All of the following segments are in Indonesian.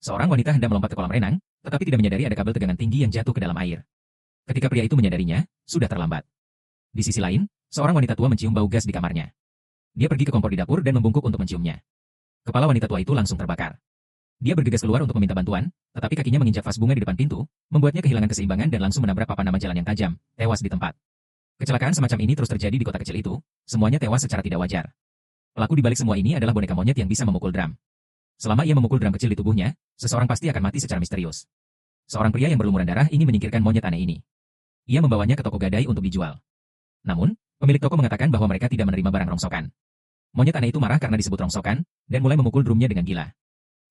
Seorang wanita hendak melompat ke kolam renang, tetapi tidak menyadari ada kabel tegangan tinggi yang jatuh ke dalam air. Ketika pria itu menyadarinya, sudah terlambat. Di sisi lain, seorang wanita tua mencium bau gas di kamarnya. Dia pergi ke kompor di dapur dan membungkuk untuk menciumnya. Kepala wanita tua itu langsung terbakar. Dia bergegas keluar untuk meminta bantuan, tetapi kakinya menginjak vas bunga di depan pintu, membuatnya kehilangan keseimbangan dan langsung menabrak papan nama jalan yang tajam, tewas di tempat. Kecelakaan semacam ini terus terjadi di kota kecil itu, semuanya tewas secara tidak wajar. Pelaku di balik semua ini adalah boneka monyet yang bisa memukul drum. Selama ia memukul drum kecil di tubuhnya, seseorang pasti akan mati secara misterius. Seorang pria yang berlumuran darah ini menyingkirkan monyet aneh ini. Ia membawanya ke toko gadai untuk dijual. Namun, pemilik toko mengatakan bahwa mereka tidak menerima barang rongsokan. Monyet aneh itu marah karena disebut rongsokan, dan mulai memukul drumnya dengan gila.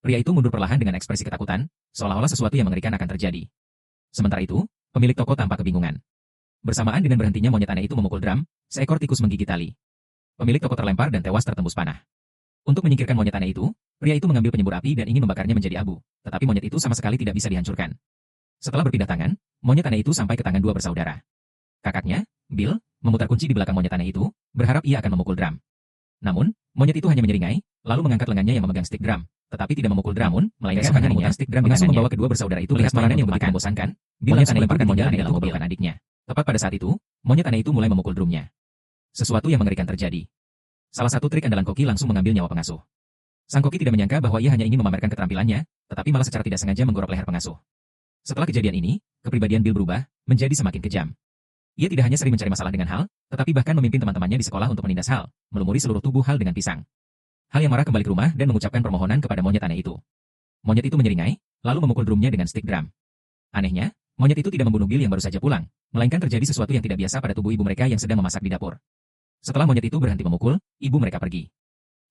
Pria itu mundur perlahan dengan ekspresi ketakutan, seolah-olah sesuatu yang mengerikan akan terjadi. Sementara itu, pemilik toko tampak kebingungan. Bersamaan dengan berhentinya monyet aneh itu memukul drum, seekor tikus menggigit tali. Pemilik toko terlempar dan tewas tertembus panah. Untuk menyingkirkan monyet aneh itu, pria itu mengambil penyembur api dan ingin membakarnya menjadi abu, tetapi monyet itu sama sekali tidak bisa dihancurkan. Setelah berpindah tangan, monyet aneh itu sampai ke tangan dua bersaudara. Kakaknya, Bill, memutar kunci di belakang monyet aneh itu, berharap ia akan memukul drum. Namun, monyet itu hanya menyeringai, lalu mengangkat lengannya yang memegang stick drum, tetapi tidak memukul drum, melainkan hanya memutar stick drum dengan membawa kedua bersaudara itu melihat makanan yang begitu membosankan. Bill langsung melemparkan monyet aneh itu ke belakang adiknya. Tepat pada saat itu, monyet aneh itu mulai memukul drumnya. Sesuatu yang mengerikan terjadi. Salah satu trik andalan Koki langsung mengambil nyawa pengasuh. Sang Koki tidak menyangka bahwa ia hanya ingin memamerkan keterampilannya, tetapi malah secara tidak sengaja menggorok leher pengasuh. Setelah kejadian ini, kepribadian Bill berubah, menjadi semakin kejam. Ia tidak hanya sering mencari masalah dengan Hal, tetapi bahkan memimpin teman-temannya di sekolah untuk menindas Hal, melumuri seluruh tubuh Hal dengan pisang. Hal yang marah kembali ke rumah dan mengucapkan permohonan kepada monyet aneh itu. Monyet itu menyeringai, lalu memukul drumnya dengan stick drum. Anehnya, monyet itu tidak membunuh Bill yang baru saja pulang, melainkan terjadi sesuatu yang tidak biasa pada tubuh ibu mereka yang sedang memasak di dapur. Setelah monyet itu berhenti memukul, ibu mereka pergi.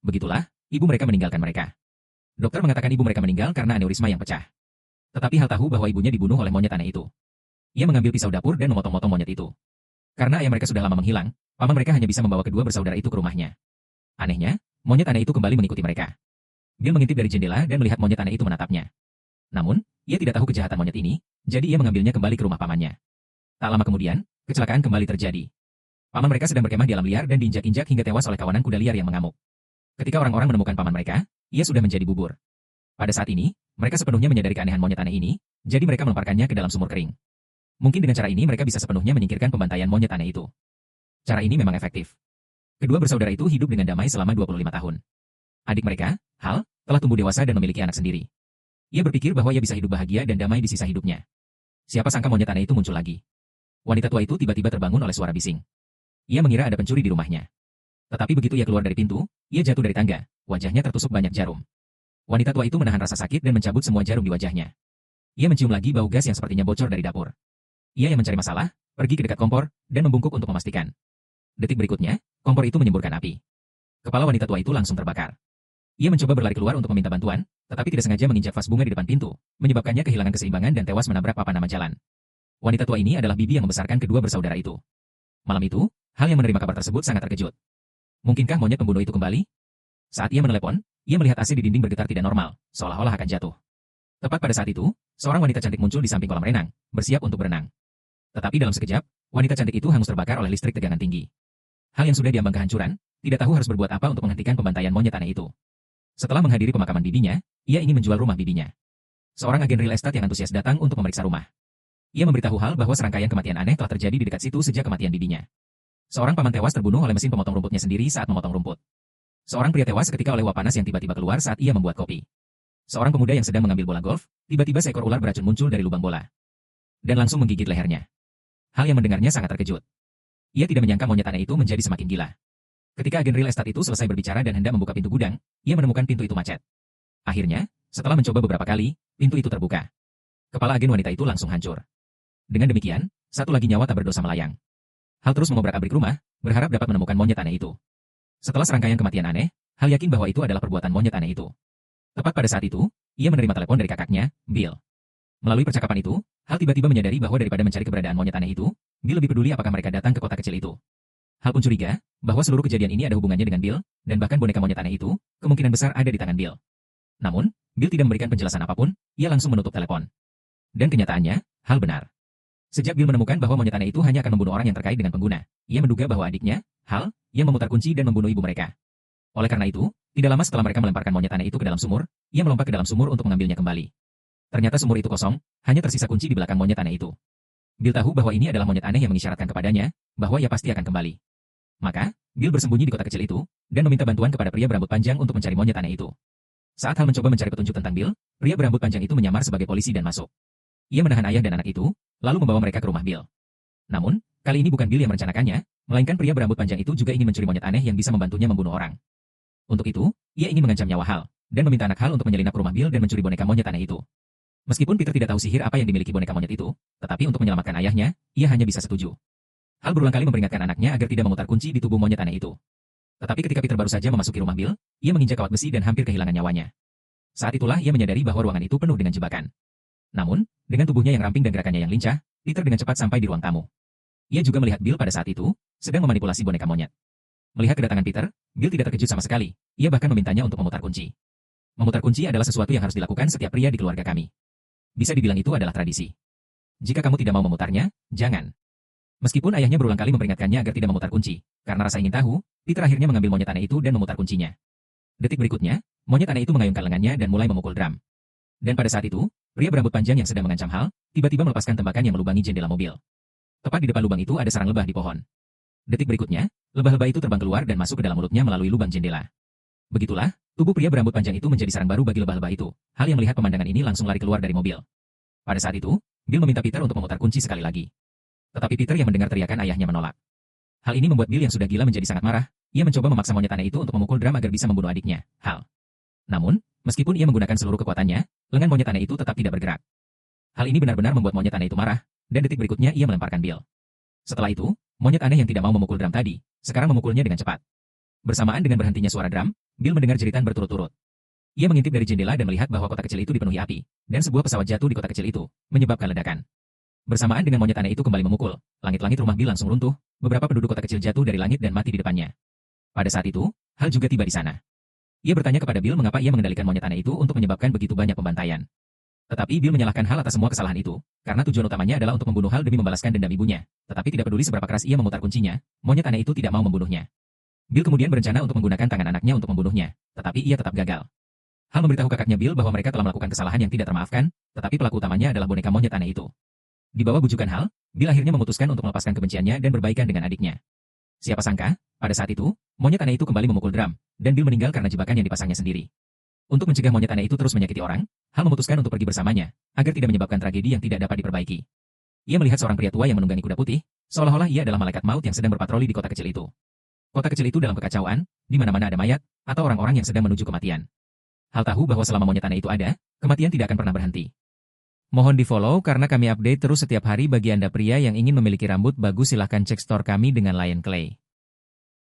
Begitulah, ibu mereka meninggalkan mereka. Dokter mengatakan ibu mereka meninggal karena aneurisma yang pecah. Tetapi Hal tahu bahwa ibunya dibunuh oleh monyet aneh itu. Ia mengambil pisau dapur dan memotong-motong monyet itu. Karena ayah mereka sudah lama menghilang, paman mereka hanya bisa membawa kedua bersaudara itu ke rumahnya. Anehnya, monyet aneh itu kembali mengikuti mereka. Bill mengintip dari jendela dan melihat monyet aneh itu menatapnya. Namun, ia tidak tahu kejahatan monyet ini, jadi ia mengambilnya kembali ke rumah pamannya. Tak lama kemudian, kecelakaan kembali terjadi. Paman mereka sedang berkemah di alam liar dan diinjak-injak hingga tewas oleh kawanan kuda liar yang mengamuk. Ketika orang-orang menemukan paman mereka, ia sudah menjadi bubur. Pada saat ini, mereka sepenuhnya menyadari keanehan monyet aneh ini, jadi mereka melemparkannya ke dalam sumur kering. Mungkin dengan cara ini mereka bisa sepenuhnya menyingkirkan pembantaian monyet aneh itu. Cara ini memang efektif. Kedua bersaudara itu hidup dengan damai selama 25 tahun. Adik mereka, Hal, telah tumbuh dewasa dan memiliki anak sendiri. Ia berpikir bahwa ia bisa hidup bahagia dan damai di sisa hidupnya. Siapa sangka monyet aneh itu muncul lagi. Wanita tua itu tiba-tiba terbangun oleh suara bising. Ia mengira ada pencuri di rumahnya. Tetapi begitu ia keluar dari pintu, ia jatuh dari tangga, wajahnya tertusuk banyak jarum. Wanita tua itu menahan rasa sakit dan mencabut semua jarum di wajahnya. Ia mencium lagi bau gas yang sepertinya bocor dari dapur. Ia yang mencari masalah, pergi ke dekat kompor, dan membungkuk untuk memastikan. Detik berikutnya, kompor itu menyemburkan api. Kepala wanita tua itu langsung terbakar. Ia mencoba berlari keluar untuk meminta bantuan, tetapi tidak sengaja menginjak vas bunga di depan pintu, menyebabkannya kehilangan keseimbangan dan tewas menabrak papan nama jalan. Wanita tua ini adalah bibi yang membesarkan kedua bersaudara itu. Malam itu, Hal yang menerima kabar tersebut sangat terkejut. Mungkinkah monyet pembunuh itu kembali? Saat ia menelepon, ia melihat AC di dinding bergetar tidak normal, seolah-olah akan jatuh. Tepat pada saat itu, seorang wanita cantik muncul di samping kolam renang, bersiap untuk berenang. Tetapi dalam sekejap, wanita cantik itu hangus terbakar oleh listrik tegangan tinggi. Hal yang sudah diambang kehancuran, tidak tahu harus berbuat apa untuk menghentikan pembantaian monyet aneh itu. Setelah menghadiri pemakaman bibinya, ia ingin menjual rumah bibinya. Seorang agen real estate yang antusias datang untuk memeriksa rumah. Ia memberitahu Hal bahwa serangkaian kematian aneh telah terjadi di dekat situ sejak kematian bibinya. Seorang paman tewas terbunuh oleh mesin pemotong rumputnya sendiri saat memotong rumput. Seorang pria tewas ketika oleh uap panas yang tiba-tiba keluar saat ia membuat kopi. Seorang pemuda yang sedang mengambil bola golf, tiba-tiba seekor ular beracun muncul dari lubang bola. Dan langsung menggigit lehernya. Hal yang mendengarnya sangat terkejut. Ia tidak menyangka monyet aneh itu menjadi semakin gila. Ketika agen real estate itu selesai berbicara dan hendak membuka pintu gudang, ia menemukan pintu itu macet. Akhirnya, setelah mencoba beberapa kali, pintu itu terbuka. Kepala agen wanita itu langsung hancur. Dengan demikian, satu lagi nyawa tak berdosa melayang. Hal terus mengobrak-abrik rumah, berharap dapat menemukan monyet aneh itu. Setelah serangkaian kematian aneh, Hal yakin bahwa itu adalah perbuatan monyet aneh itu. Tepat pada saat itu, ia menerima telepon dari kakaknya, Bill. Melalui percakapan itu, Hal tiba-tiba menyadari bahwa daripada mencari keberadaan monyet aneh itu, Bill lebih peduli apakah mereka datang ke kota kecil itu. Hal pun curiga bahwa seluruh kejadian ini ada hubungannya dengan Bill, dan bahkan boneka monyet aneh itu kemungkinan besar ada di tangan Bill. Namun, Bill tidak memberikan penjelasan apapun, ia langsung menutup telepon. Dan kenyataannya, Hal benar. Sejak Bill menemukan bahwa monyet aneh itu hanya akan membunuh orang yang terkait dengan pengguna, ia menduga bahwa adiknya, Hal, yang memutar kunci dan membunuh ibu mereka. Oleh karena itu, Tidak lama setelah mereka melemparkan monyet aneh itu ke dalam sumur, ia melompat ke dalam sumur untuk mengambilnya kembali. Ternyata sumur itu kosong, hanya tersisa kunci di belakang monyet aneh itu. Bill tahu bahwa ini adalah monyet aneh yang mengisyaratkan kepadanya bahwa ia pasti akan kembali. Maka, Bill bersembunyi di kota kecil itu dan meminta bantuan kepada pria berambut panjang untuk mencari monyet aneh itu. Saat Hal mencoba mencari petunjuk tentang Bill, pria berambut panjang itu menyamar sebagai polisi dan masuk. Ia menahan ayah dan anak itu, lalu membawa mereka ke rumah Bill. Namun, kali ini bukan Bill yang merencanakannya, melainkan pria berambut panjang itu juga ingin mencuri monyet aneh yang bisa membantunya membunuh orang. Untuk itu, ia ingin mengancam nyawa Hal dan meminta anak Hal untuk menyelinap ke rumah Bill dan mencuri boneka monyet aneh itu. Meskipun Peter tidak tahu sihir apa yang dimiliki boneka monyet itu, tetapi untuk menyelamatkan ayahnya, ia hanya bisa setuju. Hal berulang kali memperingatkan anaknya agar tidak memutar kunci di tubuh monyet aneh itu. Tetapi ketika Peter baru saja memasuki rumah Bill, ia menginjak kawat besi dan hampir kehilangan nyawanya. Saat itulah ia menyadari bahwa ruangan itu penuh dengan jebakan. Namun, dengan tubuhnya yang ramping dan gerakannya yang lincah, Peter dengan cepat sampai di ruang tamu. Ia juga melihat Bill pada saat itu, sedang memanipulasi boneka monyet. Melihat kedatangan Peter, Bill tidak terkejut sama sekali. Ia bahkan memintanya untuk memutar kunci. Memutar kunci adalah sesuatu yang harus dilakukan setiap pria di keluarga kami. Bisa dibilang itu adalah tradisi. Jika kamu tidak mau memutarnya, jangan. Meskipun ayahnya berulang kali memperingatkannya agar tidak memutar kunci, karena rasa ingin tahu, Peter akhirnya mengambil monyet aneh itu dan memutar kuncinya. Detik berikutnya, monyet aneh itu mengayunkan lengannya dan mulai memukul drum. Dan pada saat itu, pria berambut panjang yang sedang mengancam Hal, tiba-tiba melepaskan tembakan yang melubangi jendela mobil. Tepat di depan lubang itu ada sarang lebah di pohon. Detik berikutnya, lebah-lebah itu terbang keluar dan masuk ke dalam mulutnya melalui lubang jendela. Begitulah, tubuh pria berambut panjang itu menjadi sarang baru bagi lebah-lebah itu. Hal yang melihat pemandangan ini langsung lari keluar dari mobil. Pada saat itu, Bill meminta Peter untuk memutar kunci sekali lagi. Tetapi Peter yang mendengar teriakan ayahnya menolak. Hal ini membuat Bill yang sudah gila menjadi sangat marah. Ia mencoba memaksa monyet aneh itu untuk memukul drum agar bisa membunuh adiknya, Hal. Namun, meskipun ia menggunakan seluruh kekuatannya, lengan monyet aneh itu tetap tidak bergerak. Hal ini benar-benar membuat monyet aneh itu marah, dan detik berikutnya ia melemparkan Bill. Setelah itu, monyet aneh yang tidak mau memukul drum tadi, sekarang memukulnya dengan cepat. Bersamaan dengan berhentinya suara drum, Bill mendengar jeritan berturut-turut. Ia mengintip dari jendela dan melihat bahwa kota kecil itu dipenuhi api, dan sebuah pesawat jatuh di kota kecil itu, menyebabkan ledakan. Bersamaan dengan monyet aneh itu kembali memukul, langit-langit rumah Bill langsung runtuh, beberapa penduduk kota kecil jatuh dari langit dan mati di depannya. Pada saat itu, Hal juga tiba di sana. Ia bertanya kepada Bill mengapa ia mengendalikan monyet aneh itu untuk menyebabkan begitu banyak pembantaian. Tetapi Bill menyalahkan Hal atas semua kesalahan itu, karena tujuan utamanya adalah untuk membunuh Hal demi membalaskan dendam ibunya. Tetapi tidak peduli seberapa keras ia memutar kuncinya, monyet aneh itu tidak mau membunuhnya. Bill kemudian berencana untuk menggunakan tangan anaknya untuk membunuhnya, tetapi ia tetap gagal. Hal memberitahu kakaknya Bill bahwa mereka telah melakukan kesalahan yang tidak termaafkan, tetapi pelaku utamanya adalah boneka monyet aneh itu. Di bawah bujukan Hal, Bill akhirnya memutuskan untuk melepaskan kebenciannya dan berbaikan dengan adiknya. Siapa sangka, pada saat itu, monyet aneh itu kembali memukul drum, dan Bill meninggal karena jebakan yang dipasangnya sendiri. Untuk mencegah monyet aneh itu terus menyakiti orang, Hal memutuskan untuk pergi bersamanya, agar tidak menyebabkan tragedi yang tidak dapat diperbaiki. Ia melihat seorang pria tua yang menunggangi kuda putih, seolah-olah ia adalah malaikat maut yang sedang berpatroli di kota kecil itu. Kota kecil itu dalam kekacauan, di mana-mana ada mayat, atau orang-orang yang sedang menuju kematian. Hal tahu bahwa selama monyet aneh itu ada, kematian tidak akan pernah berhenti. Mohon di-follow karena kami update terus setiap hari. Bagi Anda pria yang ingin memiliki rambut bagus silahkan cek store kami dengan Lion Clay.